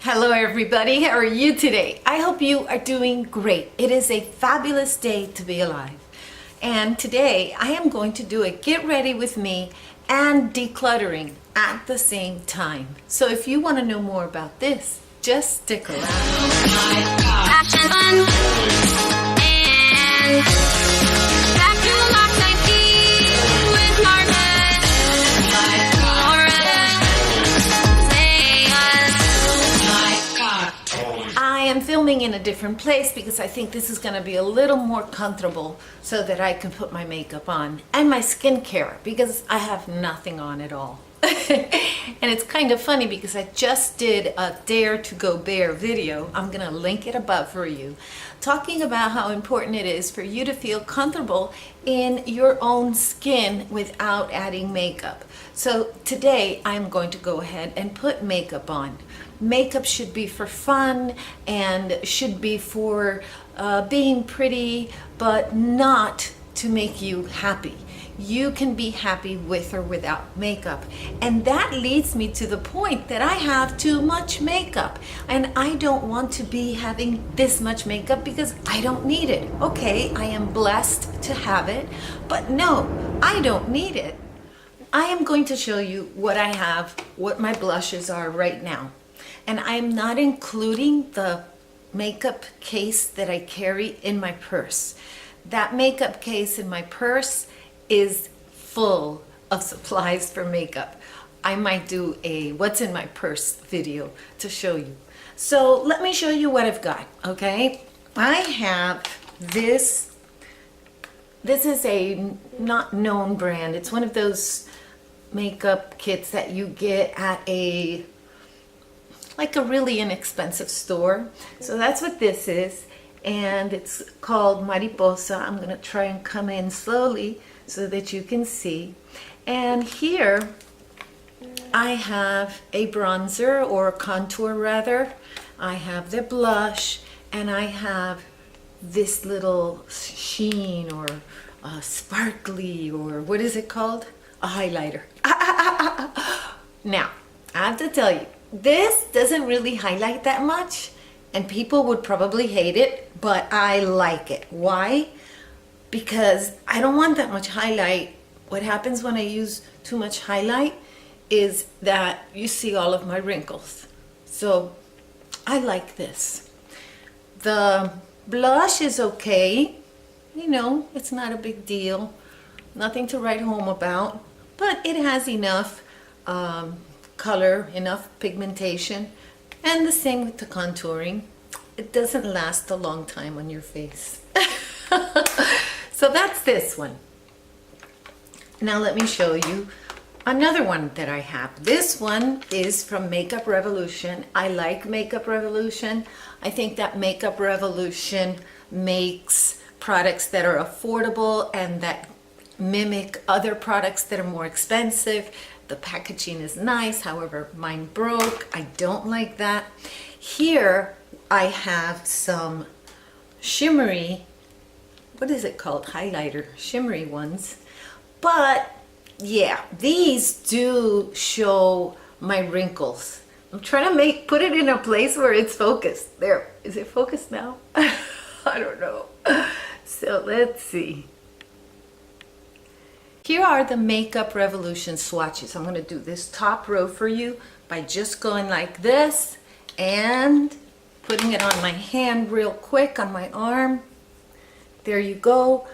Hello everybody, how are you today? I hope you are doing great. It is a fabulous day to be alive. And today I am going to do a get ready with me and decluttering at the same time. So if you want to know more about this, just stick around. Action and back to Lock 19 with Marta. I am filming in a different place because I think this is going to be a little more comfortable so that I can put my makeup on and my skincare because I have nothing on at all. And it's kind of funny because I just did a Dare to Go Bare video. I'm going to link it above for you, talking about how important it is for you to feel comfortable in your own skin without adding makeup. So today I'm going to go ahead and put makeup on. Makeup should be for fun and should be for being pretty, but not to make you happy. You can be happy with or without makeup. And that leads me to the point that I have too much makeup. And I don't want to be having this much makeup because I don't need it. Okay, I am blessed to have it, but no, I don't need it. I am going to show you what I have, what my blushes are right now. And I'm not including the makeup case that I carry in my purse. That makeup case in my purse is full of supplies for makeup. I might do a what's in my purse video to show you. So let me show you what I've got, okay? I have this. This is a not known brand. It's one of those makeup kits that you get at a really inexpensive store. So that's what this is, and it's called Mariposa. I'm gonna try and come in slowly so that you can see. And here I have a bronzer, or a contour rather. I have the blush, and I have this little sheen or sparkly, or what is it called? A highlighter. Now, I have to tell you, this doesn't really highlight that much, and people would probably hate it, but I like it. Why? Because I don't want that much highlight. What happens when I use too much highlight is that you see all of my wrinkles. So I like this. The blush is okay. You know, it's not a big deal. Nothing to write home about, but it has enough color, enough pigmentation, and the same with the contouring. It doesn't last a long time on your face. So that's this one. Now let me show you another one that I have. This one is from Makeup Revolution. I like Makeup Revolution. I think that Makeup Revolution makes products that are affordable and that mimic other products that are more expensive. The packaging is nice, however, mine broke. I don't like that. Here I have some shimmery, what is it called? Highlighter, shimmery ones. But yeah, these do show my wrinkles. I'm trying to put it in a place where it's focused. There, is it focused now? I don't know. So let's see. Here are the Makeup Revolution swatches. I'm going to do this top row for you by just going like this and putting it on my hand real quick on my arm. There you go.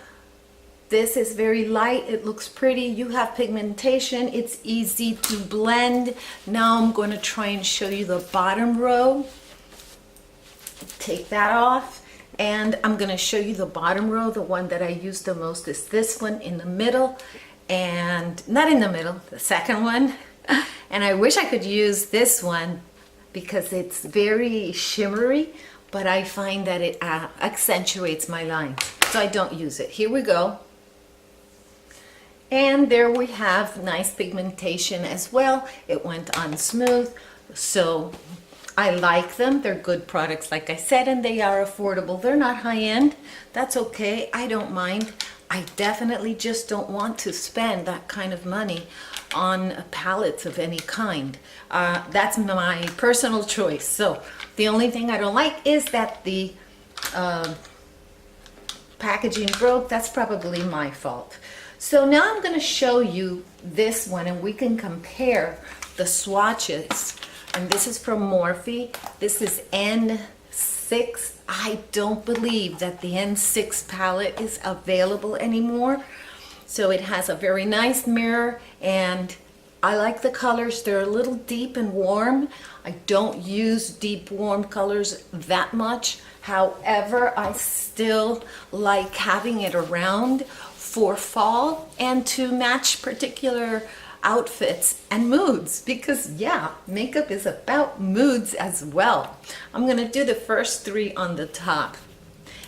This is very light. It looks pretty. You have pigmentation. It's easy to blend. Now I'm going to try and show you the bottom row. Take that off. And I'm going to show you the bottom row. The one that I use the most is this one in the middle, and not in the middle, the second one. And I wish I could use this one because it's very shimmery, but I find that it accentuates my lines, so I don't use it. Here we go. And there we have nice pigmentation as well. It went on smooth, so I like them. They're good products, like I said, and they are affordable. They're not high-end. That's okay. I don't mind. I definitely just don't want to spend that kind of money on palettes of any kind. That's my personal choice. So the only thing I don't like is that the packaging broke. That's probably my fault. So now I'm going to show you this one, and we can compare the swatches. And this is from Morphe. This is N6. I don't believe that the N6 palette is available anymore. So it has a very nice mirror, and I like the colors. They're a little deep and warm. I don't use deep warm colors that much. However, I still like having it around for fall and to match particular outfits and moods, because yeah, makeup is about moods as well. I'm gonna do the first three on the top,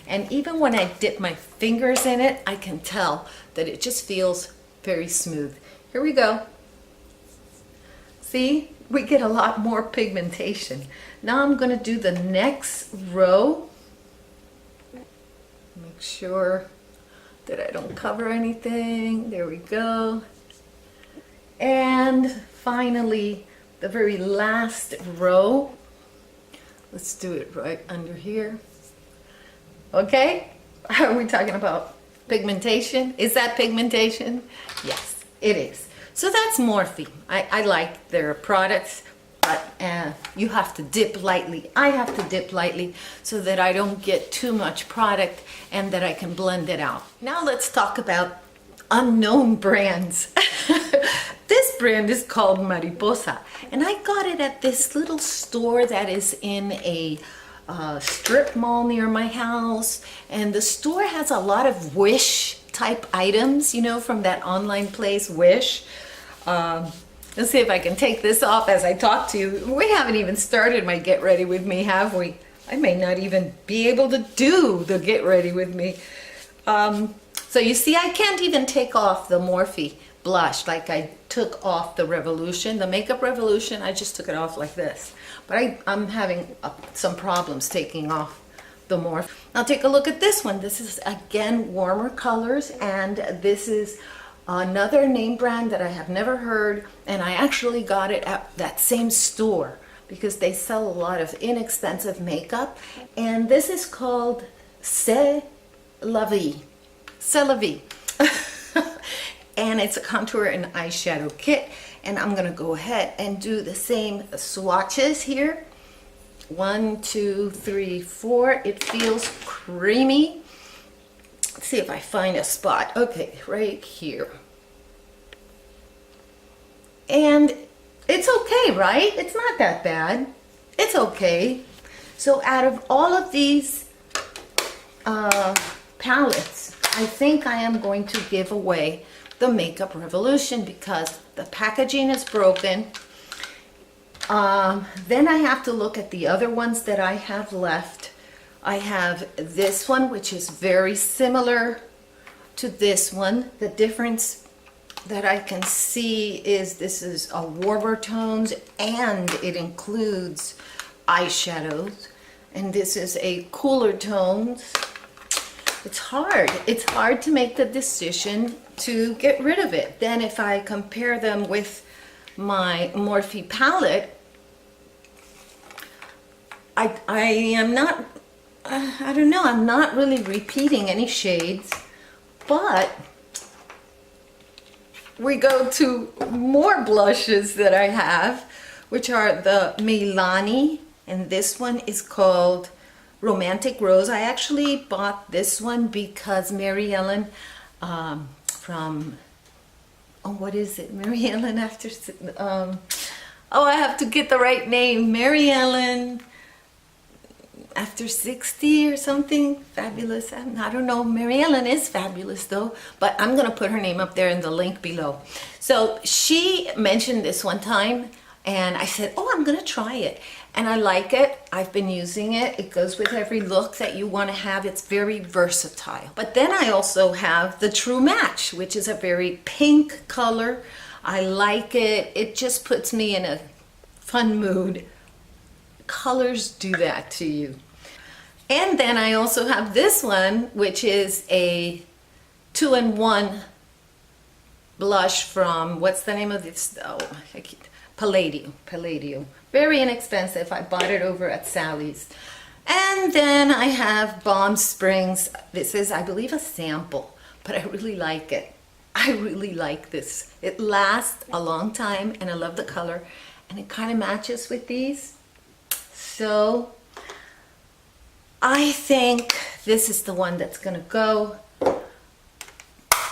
and even when I dip my fingers in it, I can tell that it just feels very smooth. Here we go. See, we get a lot more pigmentation. Now I'm gonna do the next row. Make sure that I don't cover anything. There we go. And finally, the very last row. Let's do it right under here. Okay? Are we talking about pigmentation? Is that pigmentation? Yes, it is. So that's Morphe. I like their products, but you have to dip lightly. I have to dip lightly so that I don't get too much product and that I can blend it out. Now let's talk about unknown brands. This brand is called Mariposa, and I got it at this little store that is in a strip mall near my house, and the store has a lot of Wish type items, you know, from that online place Wish. Let's see if I can take this off as I talk to you. We haven't even started my Get Ready With Me, have we? I may not even be able to do the Get Ready With Me. So you see, I can't even take off the Morphe blush like I took off the Revolution, the Makeup Revolution. I just took it off like this. But I'm having some problems taking off the Morphe. Now take a look at this one. This is again warmer colors, and this is another name brand that I have never heard, and I actually got it at that same store because they sell a lot of inexpensive makeup, and this is called C'est La Vie. C'est La Vie. And it's a contour and eyeshadow kit, and I'm gonna go ahead and do the same swatches here. 1, 2, 3, 4. It feels creamy. Let's see if I find a spot. Okay, right here. And it's okay, right? It's not that bad. It's okay. So out of all of these palettes, I think I am going to give away the Makeup Revolution because the packaging is broken. Then I have to look at the other ones that I have left. I have this one, which is very similar to this one. The difference that I can see is this is a warmer tones and it includes eyeshadows, and this is a cooler tones. It's hard to make the decision to get rid of it. Then if I compare them with my Morphe palette, I am not, I don't know, I'm not really repeating any shades, but we go to more blushes that I have, which are the Milani, and this one is called Romantic Rose. I actually bought this one because Mary Ellen from, oh, what is it? Mary Ellen after, oh, I have to get the right name. Mary Ellen after 60 or something. Fabulous. I don't know. Mary Ellen is fabulous though, but I'm going to put her name up there in the link below. So she mentioned this one time, and I said, oh, I'm going to try it. And I like it. I've been using it. It goes with every look that you want to have. It's very versatile. But then I also have the True Match, which is a very pink color. I like it. It just puts me in a fun mood. Colors do that to you. And then I also have this one, which is a 2-in-1 blush from, what's the name of this? Oh, Palladio. Very inexpensive. I bought it over at Sally's. And then I have Balm Springs. This is, I believe, a sample, but I really like it. I really like this. It lasts a long time, and I love the color, and it kind of matches with these. So I think this is the one that's gonna go.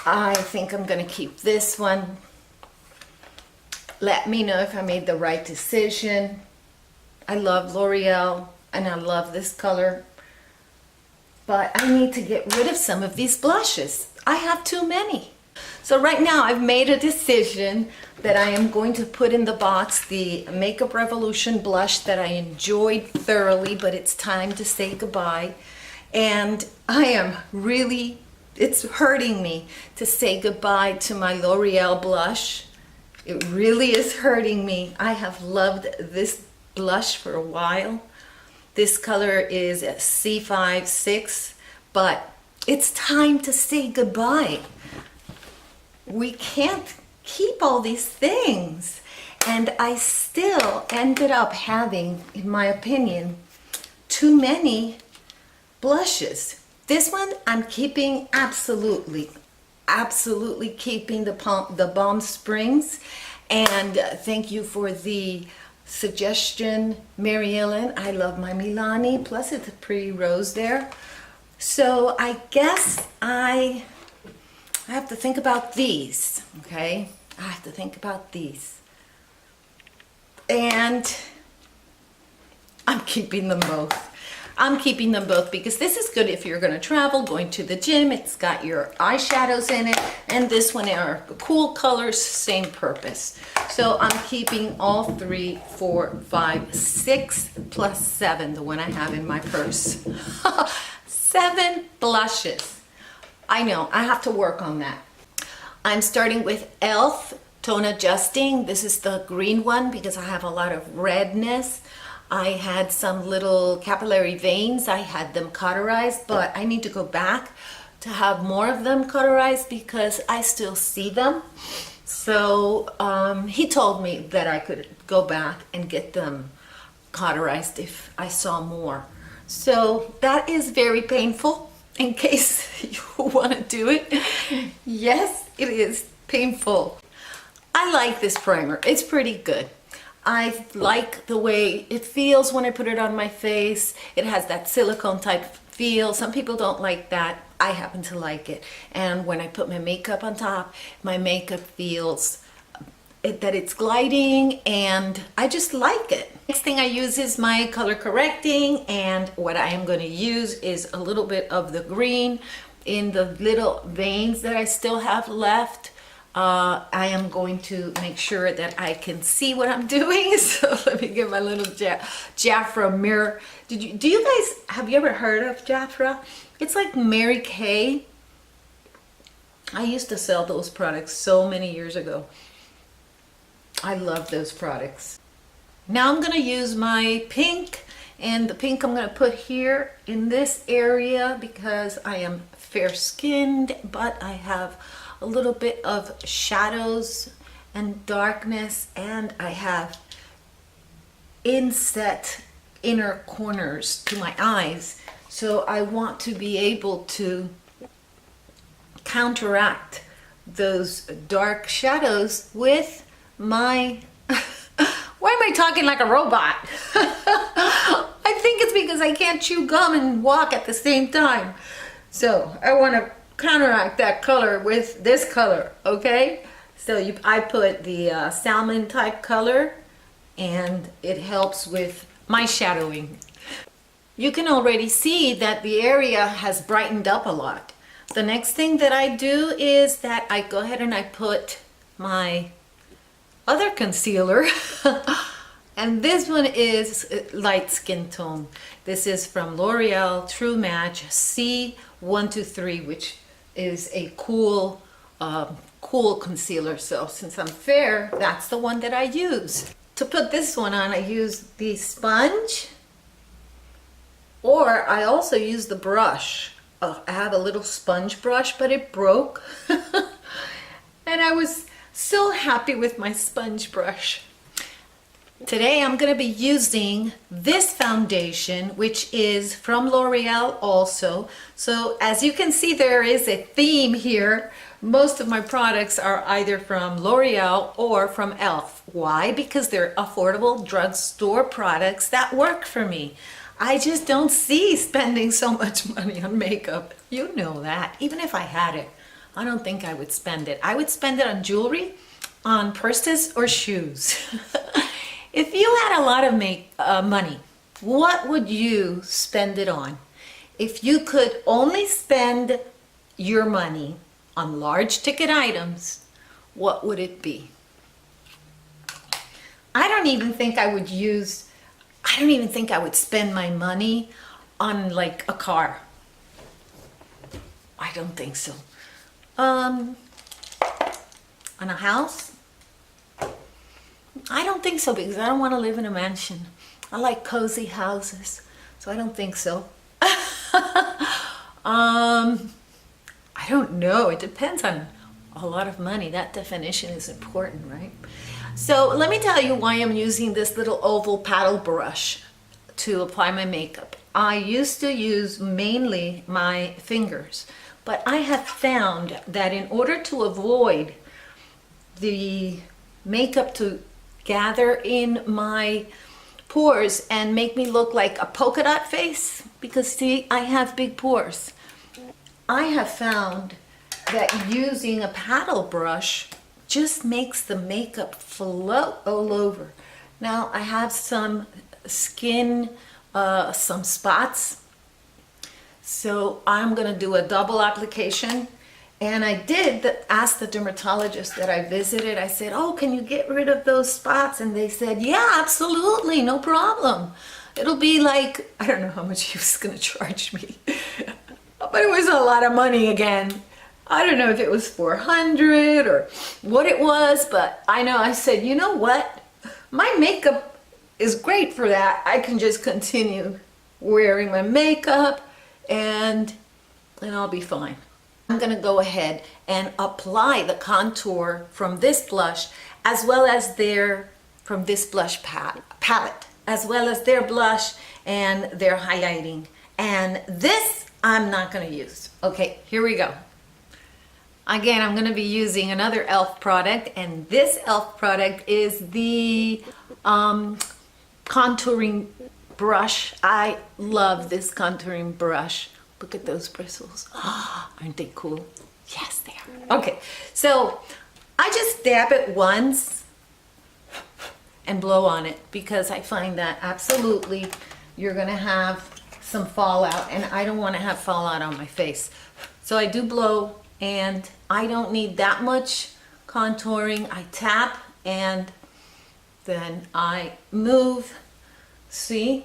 I think I'm gonna keep this one. Let me know if I made the right decision. I love L'Oreal and I love this color, but I need to get rid of some of these blushes. I have too many. So right now I've made a decision that I am going to put in the box the Makeup Revolution blush that I enjoyed thoroughly, but it's time to say goodbye. And I am really, it's hurting me to say goodbye to my L'Oreal blush. It really is hurting me. I have loved this blush for a while. This color is C56, but it's time to say goodbye. We can't keep all these things. And I still ended up having, in my opinion, too many blushes. This one I'm keeping absolutely keeping the Balm Springs. And thank you for the suggestion, Mary Ellen. I love my Milani, plus it's a pretty rose there. So I guess I have to think about these, okay? I have to think about these. And I'm keeping them both. I'm keeping them both because this is good if you're going to travel, going to the gym. It's got your eyeshadows in it, and this one are cool colors, same purpose. So I'm keeping all 3, 4, 5, 6 plus 7, the one I have in my purse. 7 blushes. I know, I have to work on that. I'm starting with e.l.f. Tone Adjusting. This is the green one because I have a lot of redness. I had some little capillary veins. I had them cauterized, but I need to go back to have more of them cauterized because I still see them. So he told me that I could go back and get them cauterized if I saw more. So that is very painful in case you want to do it. Yes, it is painful. I like this primer. It's pretty good. I like the way it feels when I put it on my face. It has that silicone type feel. Some people don't like that. I happen to like it. And when I put my makeup on top, my makeup feels that it's gliding, and I just like it. Next thing I use is my color correcting, and what I am going to use is a little bit of the green in the little veins that I still have left. I am going to make sure that I can see what I'm doing. So let me get my little Jafra mirror. Do you guys, have you ever heard of Jafra? It's like Mary Kay. I used to sell those products so many years ago. I love those products. Now I'm going to use my pink, and the pink I'm going to put here in this area because I am fair-skinned, but I have a little bit of shadows and darkness, and I have inset inner corners to my eyes. So I want to be able to counteract those dark shadows with my why am I talking like a robot? I think it's because I can't chew gum and walk at the same time. So I want to counteract that color with this color, okay? So I put the salmon type color, and it helps with my shadowing. You can already see that the area has brightened up a lot. The next thing that I do is that I go ahead and I put my other concealer and this one is light skin tone. This is from L'Oreal True Match C123, which is a cool concealer. So since I'm fair, that's the one that I use. To put this one on, I use the sponge, or I also use the brush. I have a little sponge brush, but it broke. And I was so happy with my sponge brush. Today I'm going to be using this foundation, which is from L'Oreal also. So as you can see, there is a theme here. Most of my products are either from L'Oreal or from e.l.f. Why? Because they're affordable drugstore products that work for me. I just don't see spending so much money on makeup. You know that. Even if I had it, I don't think I would spend it. I would spend it on jewelry, on purses, or shoes. If you had a lot of money, what would you spend it on? If you could only spend your money on large ticket items, what would it be? I don't even think I would spend my money on like a car. I don't think so. On a house? I don't think so, because I don't want to live in a mansion. I like cozy houses, so I don't think so. I don't know. It depends on a lot of money. That definition is important, right? So let me tell you why I'm using this little oval paddle brush to apply my makeup. I used to use mainly my fingers, but I have found that in order to avoid the makeup to gather in my pores and make me look like a polka dot face, because see, I have big pores, I have found that using a paddle brush just makes the makeup float all over. Now I have some skin, some spots, so I'm gonna do a double application. And I did ask the dermatologist that I visited. I said, oh, can you get rid of those spots? And they said, yeah, absolutely, no problem. It'll be like, I don't know how much he was going to charge me. But it was a lot of money again. I don't know if it was 400 or what it was, but I know I said, you know what? My makeup is great for that. I can just continue wearing my makeup and I'll be fine. I'm going to go ahead and apply the contour from this blush, as well as from this blush palette, as well as their blush and their highlighting. And this I'm not going to use. Okay, here we go. Again, I'm going to be using another e.l.f. product, and this e.l.f. product is the contouring brush. I love this contouring brush. Look at those bristles. Oh, aren't they cool? Yes, they are. Okay, so I just dab it once and blow on it, because I find that absolutely you're gonna have some fallout, and I don't want to have fallout on my face. So I do blow, and I don't need that much contouring. I tap and then I move. See,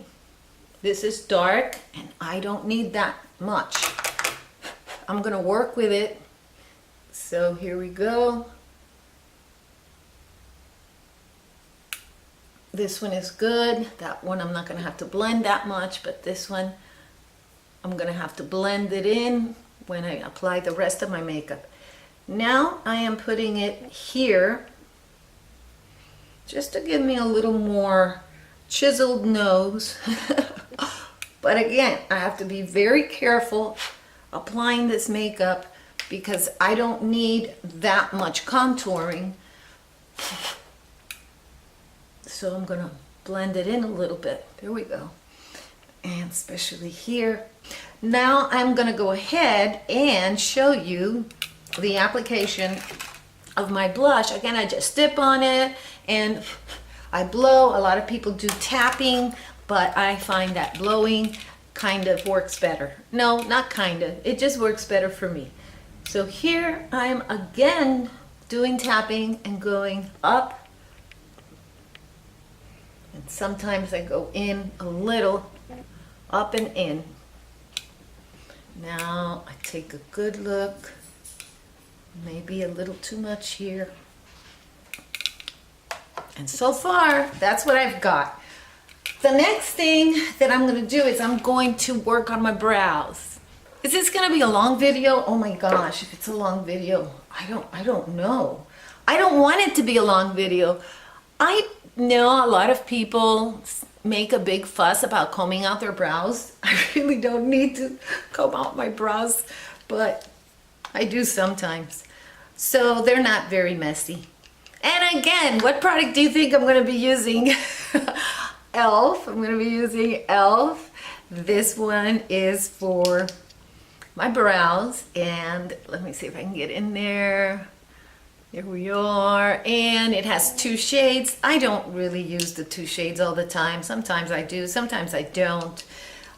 this is dark and I don't need that much. I'm gonna work with it. So here we go. This one is good. That one I'm not gonna have to blend that much, but this one I'm gonna have to blend it in when I apply the rest of my makeup. Now I am putting it here just to give me a little more chiseled nose. But again, I have to be very careful applying this makeup because I don't need that much contouring. So I'm gonna blend it in a little bit. There we go. And especially here. Now I'm gonna go ahead and show you the application of my blush. Again, I just dip on it and I blow. A lot of people do tapping, but I find that blowing kind of works better. No, not kind of. It just works better for me. So here I'm again doing tapping and going up. And sometimes I go in a little, up and in. Now I take a good look. Maybe a little too much here. And so far, that's what I've got. The next thing that I'm going to do is I'm going to work on my brows. Is this going to be a long video? Oh my gosh, if it's a long video, I don't know. I don't want it to be a long video. I know a lot of people make a big fuss about combing out their brows. I really don't need to comb out my brows, but I do sometimes. So they're not very messy. And again, what product do you think I'm going to be using? e.l.f. I'm going to be using e.l.f. This one is for my brows, and let me see if I can get in there. There we are. And it has 2 shades. I don't really use the 2 shades all the time. Sometimes I do, sometimes I don't.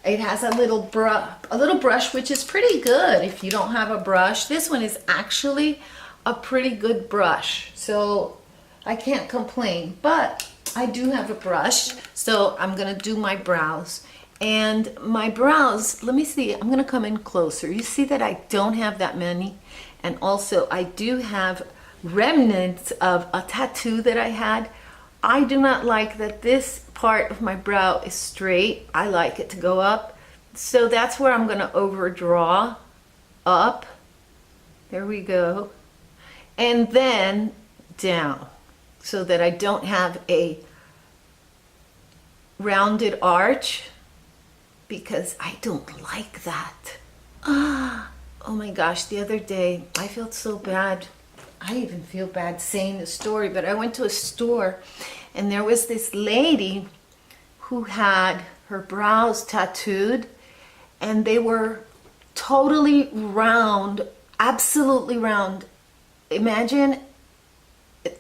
It has a little brush, which is pretty good if you don't have a brush. This one is actually a pretty good brush, so I can't complain. But I do have a brush, so I'm gonna do my brows. And my brows, let me see, I'm gonna come in closer. You see that I don't have that many, and also I do have remnants of a tattoo that I had. I do not like that this part of my brow is straight. I like it to go up, so that's where I'm gonna overdraw up. There we go. And then down, so that I don't have a rounded arch, because I don't like that. Oh my gosh, the other day I felt so bad. I even feel bad saying the story, but I went to a store and there was this lady who had her brows tattooed, and they were totally round, absolutely round. Imagine,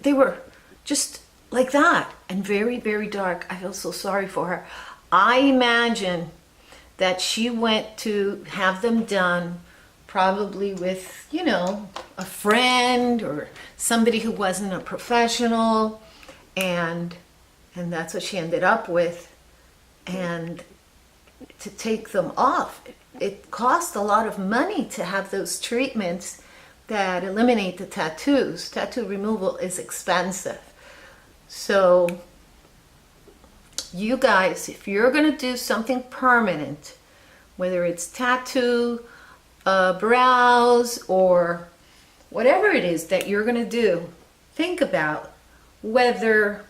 they were just like that, and very, very dark. I feel so sorry for her. I imagine that she went to have them done probably with, you know, a friend or somebody who wasn't a professional, and that's what she ended up with. And to take them off, it cost a lot of money to have those treatments that eliminate the tattoos. Tattoo removal is expensive. So you guys, if you're going to do something permanent, whether it's tattoo, brows, or whatever it is that you're going to do, think about whether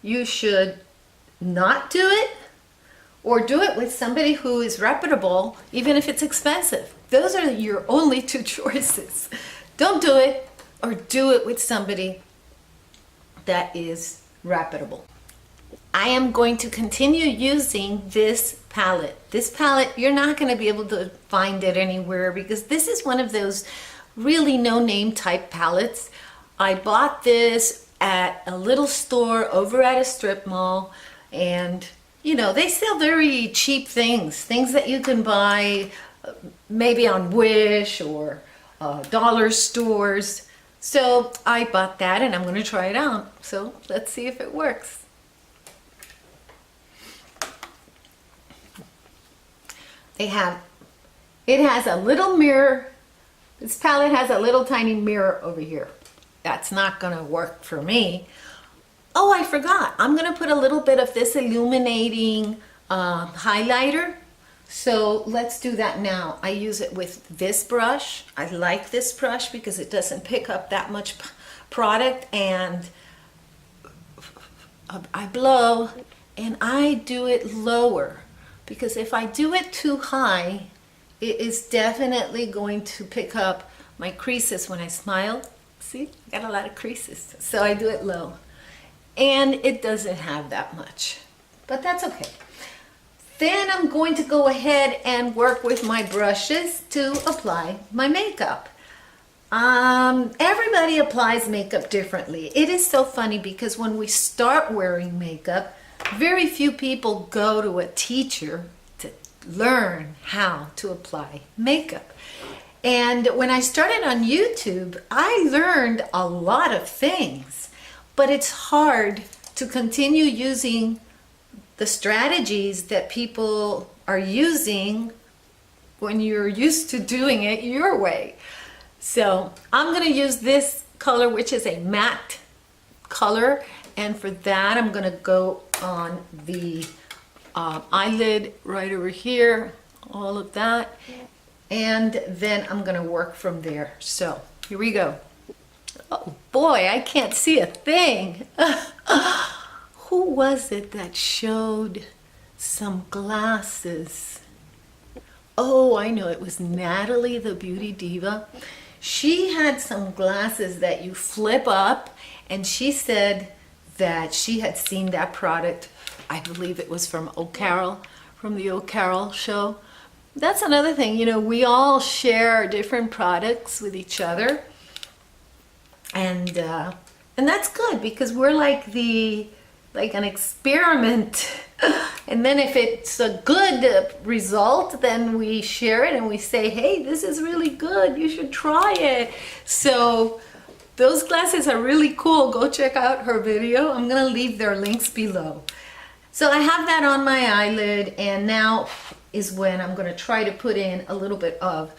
you should not do it or do it with somebody who is reputable, even if it's expensive. Those are your only 2 choices. Don't do it, or do it with somebody that is reputable. I am going to continue using this palette. This palette, you're not going to be able to find it anywhere, because this is one of those really no-name type palettes. I bought this at a little store over at a strip mall, and you know, they sell very cheap things that you can buy maybe on Wish or dollar stores. So I bought that, and I'm going to try it out. So let's see if it works. It has a little mirror. This palette has a little tiny mirror over here. That's not going to work for me. Oh, I forgot. I'm going to put a little bit of this illuminating highlighter. So let's do that now. I use it with this brush. I like this brush because it doesn't pick up that much product, and I blow and I do it lower, because if I do it too high, it is definitely going to pick up my creases when I smile. See, I got a lot of creases. So I do it low, and it doesn't have that much, but that's okay. Then I'm going to go ahead and work with my brushes to apply my makeup. Everybody applies makeup differently. It is so funny because when we start wearing makeup, very few people go to a teacher to learn how to apply makeup. And when I started on YouTube, I learned a lot of things, but it's hard to continue using the strategies that people are using when you're used to doing it your way. So I'm going to use this color, which is a matte color, and for that I'm going to go on the eyelid right over here, all of that, and then I'm going to work from there. So Here we go. Oh boy, I can't see a thing. Who was it that showed some glasses? Oh, I know, it was Natalie, the beauty diva. She had some glasses that you flip up, and she said that she had seen that product. I believe it was from O'Carroll, from the O'Carroll show. That's another thing, you know, we all share different products with each other. And that's good, because we're like an experiment. And then if it's a good result, then we share it and we say, hey, this is really good, you should try it. So those glasses are really cool. Go check out her video. I'm gonna leave their links below. So I have that on my eyelid, and now is when I'm gonna try to put in a little bit of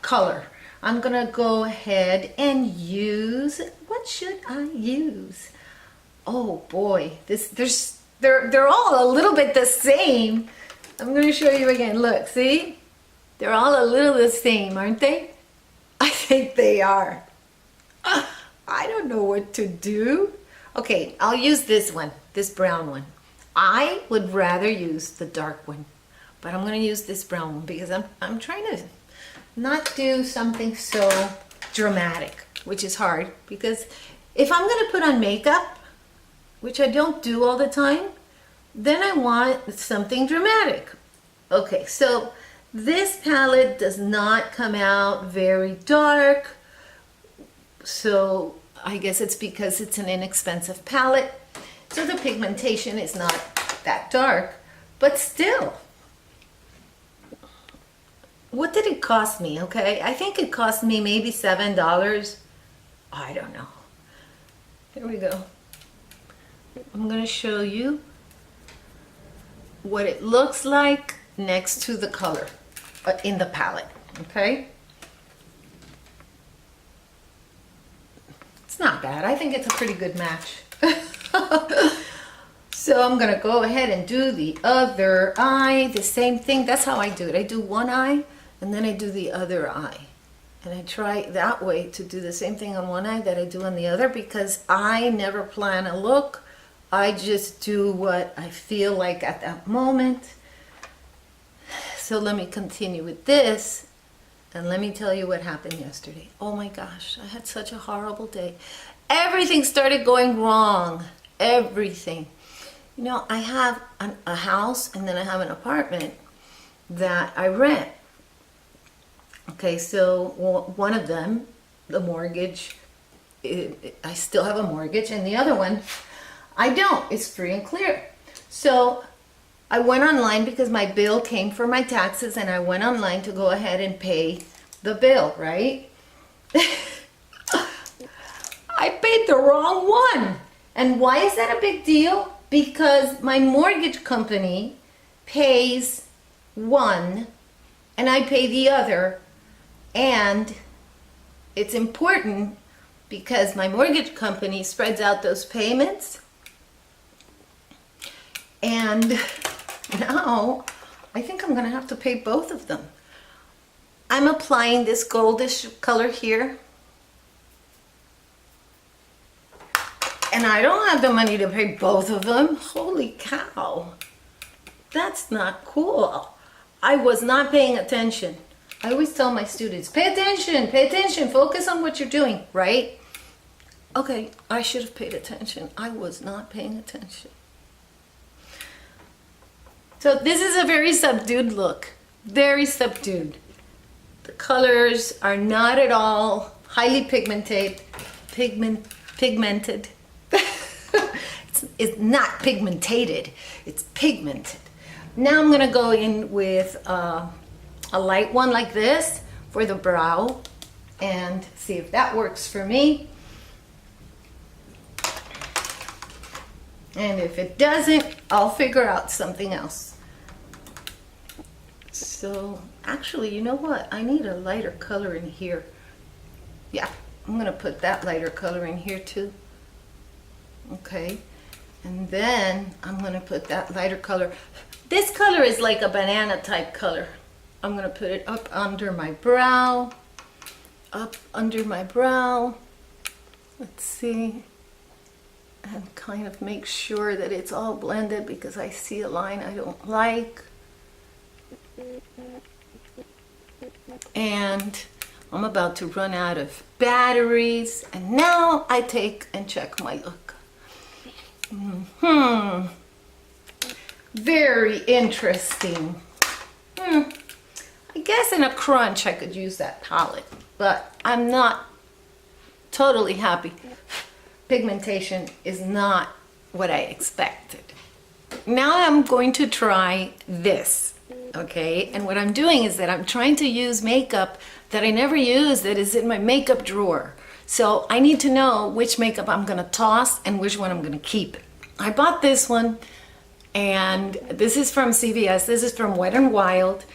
color. I'm gonna go ahead and use, what should I use? Oh boy, they're all a little bit the same. I'm gonna show you again. Look, see? They're all a little the same, aren't they? I think they are. I don't know what to do. Okay, I'll use this one, this brown one. I would rather use the dark one, but I'm gonna use this brown one because I'm trying to not do something so dramatic, which is hard, because if I'm gonna put on makeup, which I don't do all the time, then I want something dramatic. Okay, so this palette does not come out very dark, so I guess it's because it's an inexpensive palette, so the pigmentation is not that dark, but still. What did it cost me? Okay, I think it cost me maybe $7. I don't know. Here we go. I'm going to show you what it looks like next to the color in the palette. Okay, it's not bad. I think it's a pretty good match. So I'm going to go ahead and do the other eye, the same thing. That's how I do it. I do one eye and then I do the other eye. And I try that way to do the same thing on one eye that I do on the other, because I never plan a look. I just do what I feel like at that moment. So let me continue with this. And let me tell you what happened yesterday. Oh my gosh, I had such a horrible day. Everything started going wrong. Everything. You know, I have a house and then I have an apartment that I rent. Okay, so one of them, the mortgage, I still have a mortgage, and the other one, I don't. It's free and clear. So I went online because my bill came for my taxes, and I went online to go ahead and pay the bill, right? I paid the wrong one. And why is that a big deal? Because my mortgage company pays one and I pay the other. And it's important because my mortgage company spreads out those payments. And now I think I'm going to have to pay both of them. I'm applying this goldish color here. And I don't have the money to pay both of them. Holy cow. That's not cool. I was not paying attention. I always tell my students, pay attention, focus on what you're doing, right? Okay, I should have paid attention. I was not paying attention. So this is a very subdued look, very subdued. The colors are not at all highly pigmented. It's not pigmentated, it's pigmented. Now I'm gonna go in with a light one like this for the brow and see if that works for me. And if it doesn't, I'll figure out something else. So actually, you know what? I need a lighter color in here. Yeah, I'm gonna put that lighter color in here too. Okay, and then I'm gonna put that lighter color. This color is like a banana type color. I'm gonna put it up under my brow. up under my brow. Let's see. And kind of make sure that it's all blended because I see a line I don't like. And I'm about to run out of batteries. And now I take and check my look. Very interesting. I guess in a crunch I could use that palette, but I'm not totally happy. Pigmentation is not what I expected. Now I'm going to try this, okay? And what I'm doing is that I'm trying to use makeup that I never use that is in my makeup drawer. So I need to know which makeup I'm gonna toss and which one I'm gonna keep. I bought this one, and this is from CVS. This is from Wet n Wild.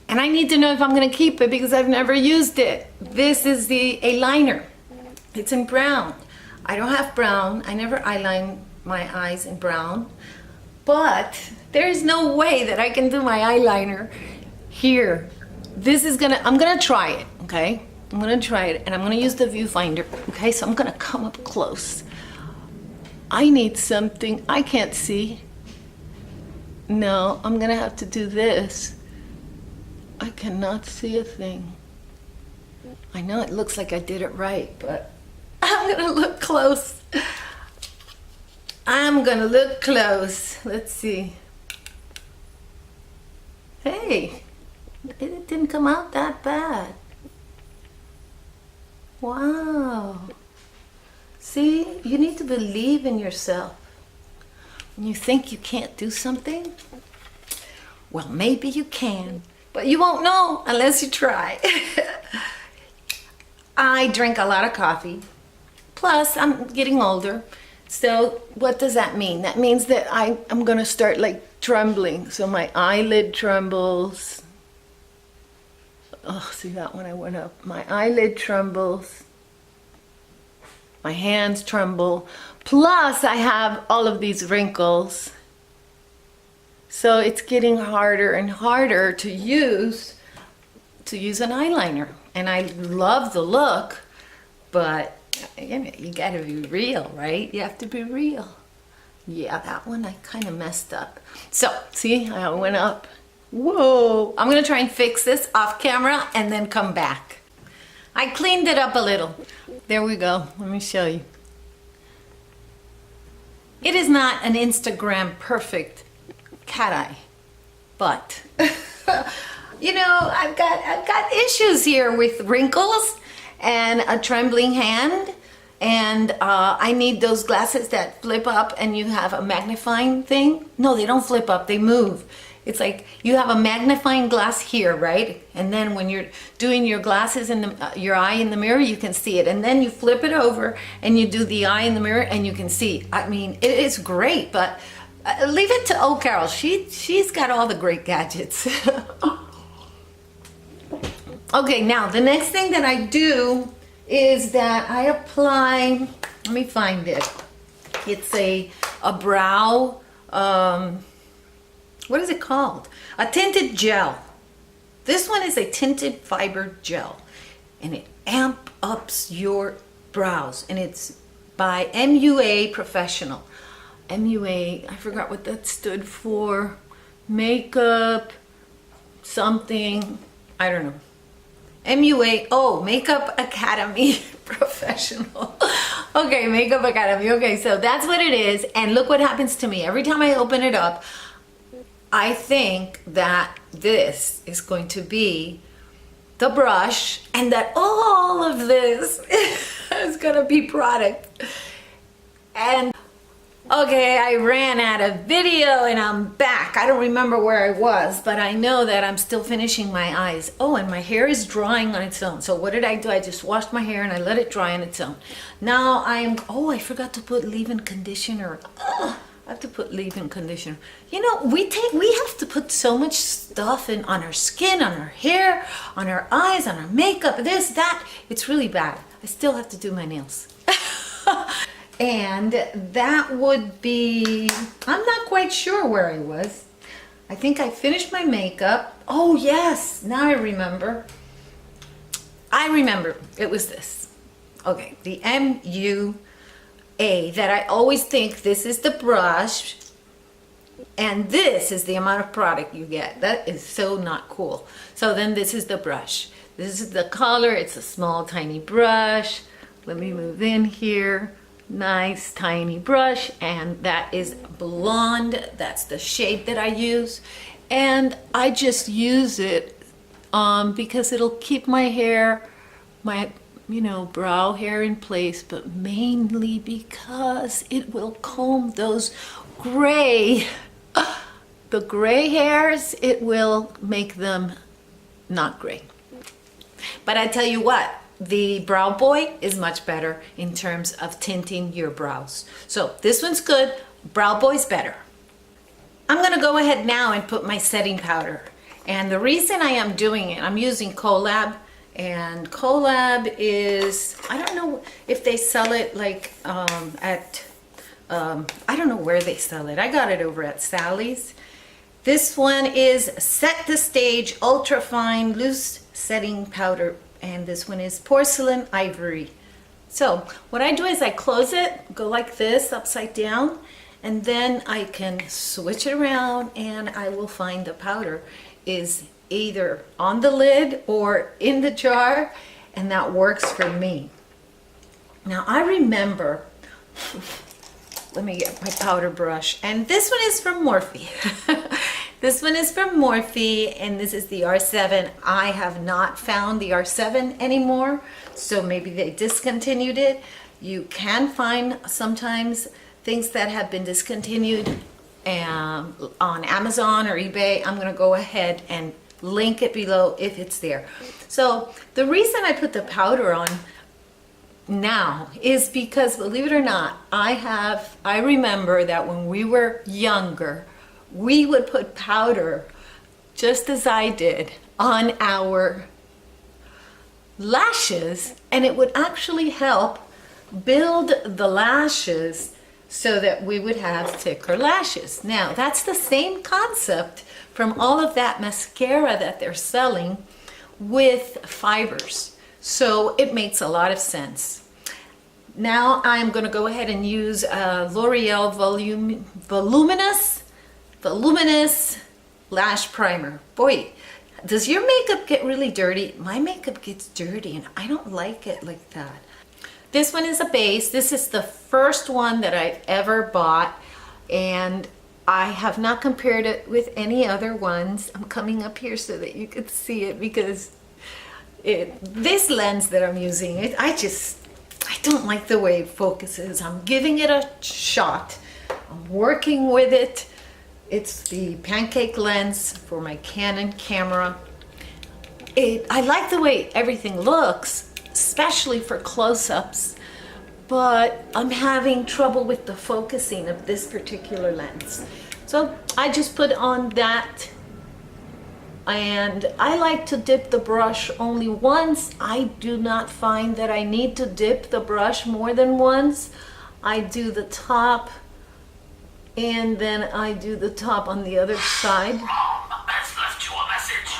And I need to know if I'm gonna keep it because I've never used it. This is a liner. It's in brown. I don't have brown. I never eyeline my eyes in brown. But there's no way that I can do my eyeliner here. I'm gonna try it, okay? I'm gonna try it, and I'm gonna use the viewfinder, okay? So I'm gonna come up close. I need something I can't see. No, I'm gonna have to do this. I cannot see a thing. I know it looks like I did it right, but I'm gonna look close. I'm gonna look close. Let's see. Hey, it didn't come out that bad. Wow. See, you need to believe in yourself. When you think you can't do something, well, maybe you can, but you won't know unless you try. I drink a lot of coffee. Plus, I'm getting older. So what does that mean? That means that I'm gonna start like trembling. So my eyelid trembles. Oh, see that one I went up. My eyelid trembles. My hands tremble. Plus I have all of these wrinkles. So it's getting harder and harder to use an eyeliner. And I love the look, but you gotta be real, right? You have to be real. Yeah, that one I kind of messed up. So, see, I went up. Whoa! I'm gonna try and fix this off camera and then come back. I cleaned it up a little. There we go. Let me show you. It is not an Instagram perfect cat eye, but you know, I've got issues here with wrinkles and a trembling hand, and I need those glasses that flip up and you have a magnifying thing. No, they don't flip up, they move. It's like you have a magnifying glass here, right? And then when you're doing your glasses in your eye in the mirror, you can see it. And then you flip it over and you do the eye in the mirror and you can see. I mean, it is great, but leave it to Carol. She's got all the great gadgets. Okay, now the next thing that I do is that I apply, let me find it. It's a brow, what is it called? A tinted gel. This one is a tinted fiber gel, and it amp ups your brows, and it's by MUA Professional. MUA, I forgot what that stood for. Makeup something, I don't know. MUA, oh, Makeup Academy Professional. Okay, Makeup Academy. Okay, so that's what it is, and look what happens to me. Every time I open it up, I think that this is going to be the brush and that all of this is gonna be product. And okay, I ran out of video and I'm back. I don't remember where I was, but I know that I'm still finishing my eyes. Oh, and my hair is drying on its own. So what did I do? I just washed my hair and I let it dry on its own. Now I forgot to put leave-in conditioner. Ugh. I have to put leave-in conditioner. You know, we have to put so much stuff in on our skin, on our hair, on our eyes, on our makeup, this, that. It's really bad. I still have to do my nails. And that would be, I'm not quite sure where I was. I think I finished my makeup. Oh yes, now I remember. I remember it was this. Okay, the MUA that I always think this is the brush and this is the amount of product you get. That is so not cool. So then this is the brush. This is the color. It's a small, tiny brush. Let me move in here. Nice, tiny brush. And that is blonde. That's the shade that I use. And I just use it because it'll keep my hair, my brow hair in place, but mainly because it will comb those gray, the gray hairs, it will make them not gray. But I tell you what, the Brow Boy is much better in terms of tinting your brows. So this one's good, Brow Boy's better. I'm gonna go ahead now and put my setting powder. And the reason I am doing it, I'm using Collab, and Collab is, I don't know if they sell it like at, I don't know where they sell it. I got it over at Sally's. This one is Set the Stage Ultra Fine Loose Setting Powder, and this one is Porcelain Ivory. So what I do is I close it, go like this, upside down, and then I can switch it around and I will find the powder is either on the lid or in the jar, and that works for me. Now I remember, let me get my powder brush, and this one is from Morphe. This one is from Morphe, and this is the R7. I have not found the R7 anymore, so maybe they discontinued it. You can find sometimes things that have been discontinued on Amazon or eBay. I'm gonna go ahead and link it below if it's there. So the reason I put the powder on now is because, believe it or not, I remember that when we were younger, we would put powder, just as I did, on our lashes, and it would actually help build the lashes so that we would have thicker lashes. Now, that's the same concept from all of that mascara that they're selling with fibers. So it makes a lot of sense. Now I'm going to go ahead and use L'Oreal Voluminous Lash Primer. Boy, does your makeup get really dirty? My makeup gets dirty and I don't like it like that. This one is a base. This is the first one that I've ever bought, and I have not compared it with any other ones. I'm coming up here so that you could see it because this lens that I'm using, I don't like the way it focuses. I'm giving it a shot. I'm working with it. It's the pancake lens for my Canon camera. I like the way everything looks, especially for close-ups, but I'm having trouble with the focusing of this particular lens. So I just put on that, and I like to dip the brush only once. I do not find that I need to dip the brush more than once. I do the top, and then I do the top on the other side. Has left you a message.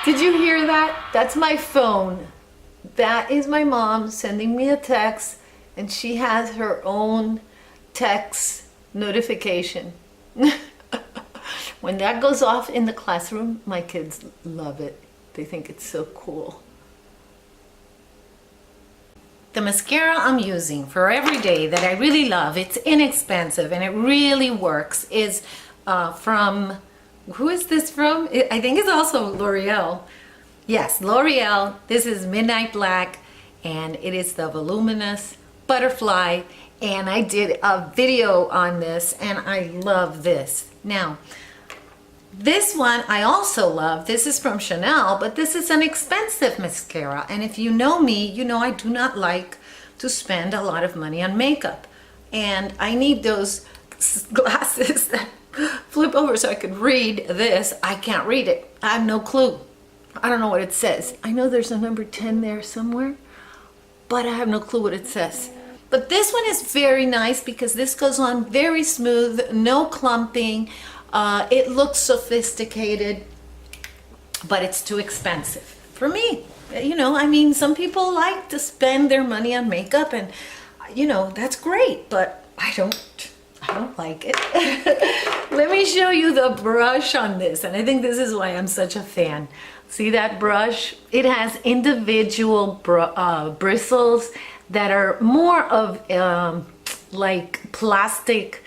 Did you hear that? That's my phone. That is my mom sending me a text, and she has her own text notification. When that goes off in the classroom, my kids love it. They think it's so cool. The mascara I'm using for every day that I really love, it's inexpensive and it really works, is from, who is this from? I think it's also L'Oreal. Yes, L'Oreal. This is Midnight Black, and it is the Voluminous Butterfly, and I did a video on this, and I love this. Now, this one I also love. This is from Chanel, but this is an expensive mascara, and if you know me, you know I do not like to spend a lot of money on makeup, and I need those glasses that flip over so I could read this. I can't read it. I have no clue. I don't know what it says. I know there's a number 10 there somewhere, but I have no clue what it says. But this one is very nice because this goes on very smooth, no clumping. It looks sophisticated, but it's too expensive. for me. You know, I mean, some people like to spend their money on makeup, and you know, that's great, but I don't like it. Let me show you the brush on this, and I think this is why I'm such a fan. See that brush? It has individual bristles that are more of like plastic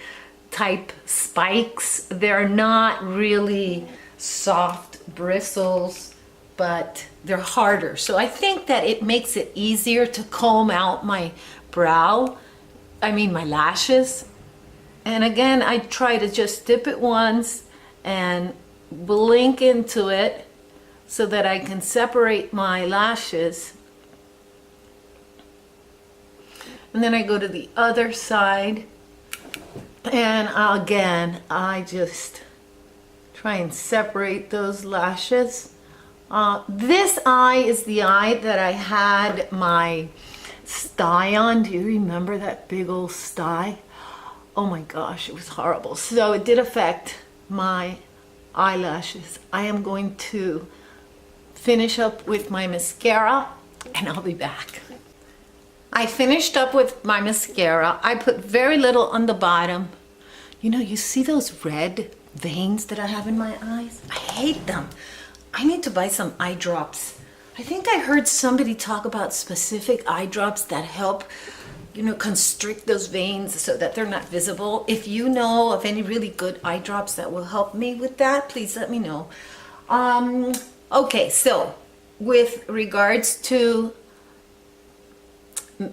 type spikes. They're not really soft bristles, but they're harder. So I think that it makes it easier to comb out my my lashes. And again, I try to just dip it once and blink into it so that I can separate my lashes. And then I go to the other side, and again, I just try and separate those lashes. This eye is the eye that I had my sty on. Do you remember that big old sty? Oh my gosh, it was horrible. So it did affect my eyelashes. I am going to finish up with my mascara and I'll be back. I finished up with my mascara. I put very little on the bottom. You know, you see those red veins that I have in my eyes? I hate them. I need to buy some eye drops. I think I heard somebody talk about specific eye drops that help, you know, constrict those veins so that they're not visible. If you know of any really good eye drops that will help me with that, please let me know. Okay, so with regards to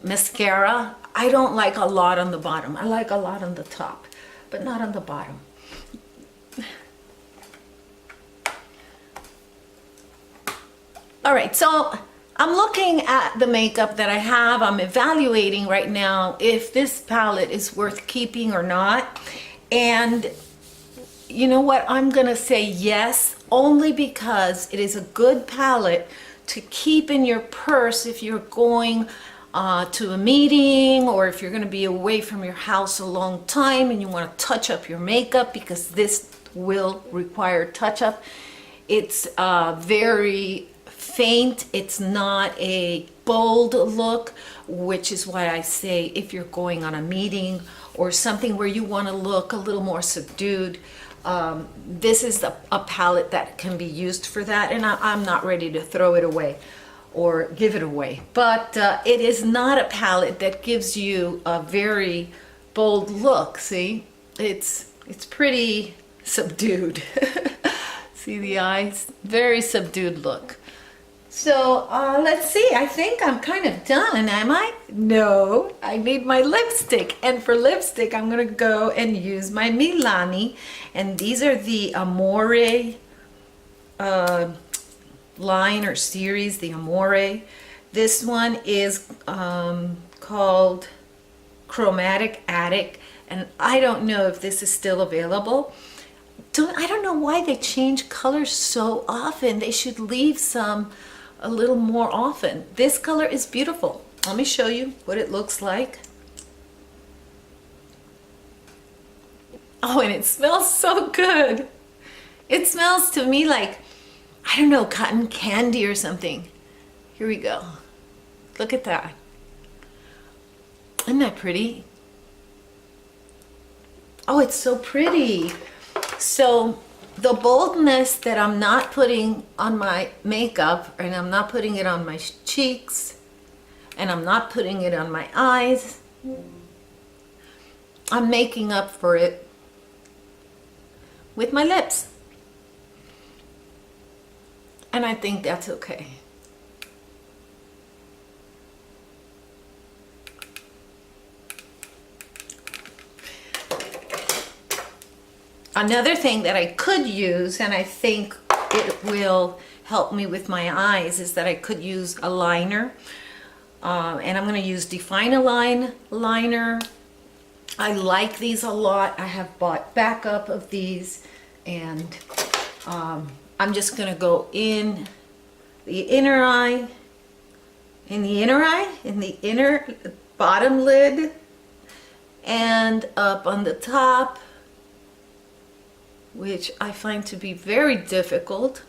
mascara, I don't like a lot on the bottom. I like a lot on the top, but not on the bottom. All right, so I'm looking at the makeup that I have. I'm evaluating right now if this palette is worth keeping or not. And you know what? I'm gonna say yes, only because it is a good palette to keep in your purse if you're going to a meeting, or if you're gonna be away from your house a long time and you wanna touch up your makeup, because this will require touch up. It's very faint. It's not a bold look, which is why I say if you're going on a meeting or something where you want to look a little more subdued, this is a palette that can be used for that, and I'm not ready to throw it away or give it away. But it is not a palette that gives you a very bold look. See, it's pretty subdued. See the eyes? Very subdued look. So let's see, I think I'm kind of done, am I? No, I need my lipstick. And for lipstick, I'm gonna go and use my Milani. And these are the Amore line or series, the Amore. This one is called Chromatic Attic. And I don't know if this is still available. I don't know why they change colors so often. They should leave some a little more often. This color is beautiful. Let me show you what it looks like. Oh, and it smells so good. It smells to me like, I don't know, cotton candy or something. Here we go. Look at that. Isn't that pretty? Oh, it's so pretty. So the boldness that I'm not putting on my makeup, and I'm not putting it on my cheeks, and I'm not putting it on my eyes, I'm making up for it with my lips. And I think that's okay. Another thing that I could use, and I think it will help me with my eyes, is that I could use a liner. And I'm going to use Define-A-Line liner. I like these a lot. I have bought backup of these, and I'm just going to go in the inner eye, in the inner bottom lid, and up on the top, which I find to be very difficult.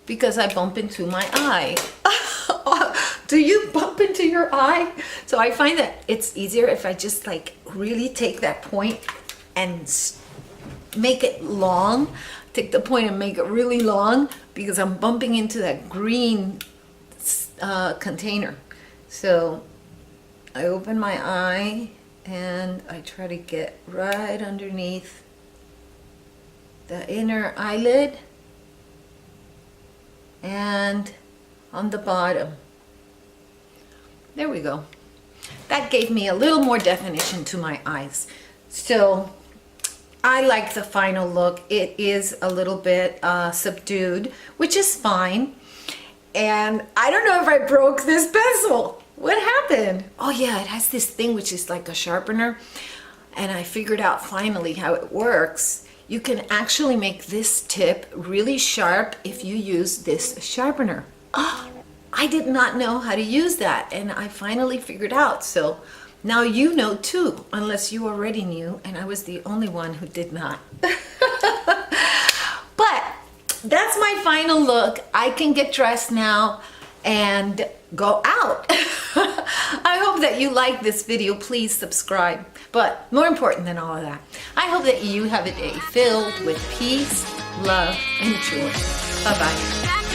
because I bump into my eye. Do you bump into your eye? So I find that it's easier if I just like really take that point and make it long. Take the point and make it really long because I'm bumping into that green container. So I open my eye and I try to get right underneath the inner eyelid and on the bottom. There we go. That gave me a little more definition to my eyes. So I like the final look. It is a little bit subdued, which is fine. And I don't know if I broke this pencil. What happened? Oh yeah, it has this thing which is like a sharpener. And I figured out finally how it works. You can actually make this tip really sharp if you use this sharpener. Oh, I did not know how to use that, and I finally figured out. So now you know too, unless you already knew, and I was the only one who did not. But that's my final look. I can get dressed now and go out. I hope that you like this video. Please subscribe. But more important than all of that, I hope that you have a day filled with peace, love, and joy. Bye-bye.